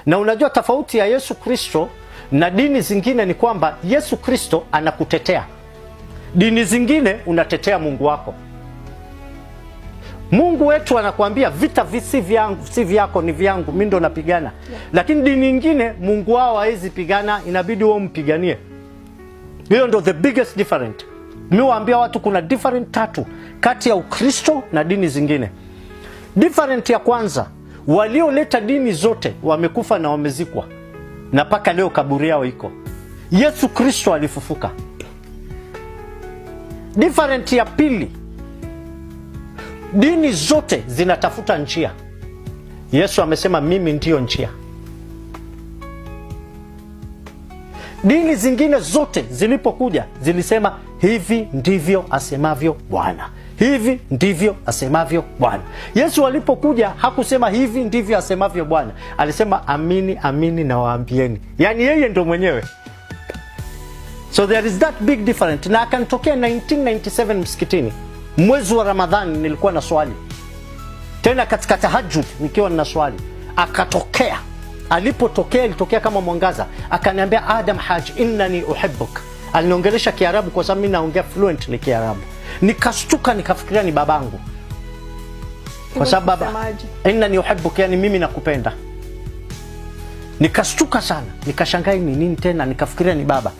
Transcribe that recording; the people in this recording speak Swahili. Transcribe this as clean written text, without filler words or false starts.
Na unajua tofauti ya Yesu Kristo na dini zingine ni kwamba Yesu Kristo anakutetea. Dini zingine unatetea Mungu wako. Mungu wetu anakuambia vita si vyangu, si vyako, ni vyangu, mimi ndo napigana. Lakini dini nyingine Mungu wao hawezi pigana, inabidi wao mpiganie. Hiyo ndo the biggest difference. Mimi waambia watu kuna different tatu kati ya Ukristo na dini zingine. Different ya kwanza, walioleta dini zote wamekufa na wamezikwa. Na paka leo kaburi yao iko. Yesu Kristo alifufuka. Different ya pili, dini zote zinatafuta njia. Yesu amesema mimi ndio njia. Dini zingine zote zilipokuja zilisema hivi ndivyo asemavyo Bwana. Hivi ndivyo asemavyo Bwana. Yesu alipokuja hakusema hivi ndivyo asemavyo Bwana. Alisema amini amini na waambieni. Yani yeye ndo mwenyewe. So there is that big difference. Na akanitokea 1997 msikitini. Mwezi wa Ramadhani nilikuwa na swali. Tena katika tahajjud nikiwa na swali. Akatokea. Alipotokea ilitokea kama mwangaza. Akaniambia Adam Haji innani uhibbuk. Aliniongelesha Kiarabu kwa sababu mimi naongea fluently Kiarabu. Nikashtuka nikafikiria ni babangu. Kwa sababu innani uhibbuk yani mimi nakupenda. Nikashtuka sana. Nikashangaa ni nini tena, nikafikiria ni baba.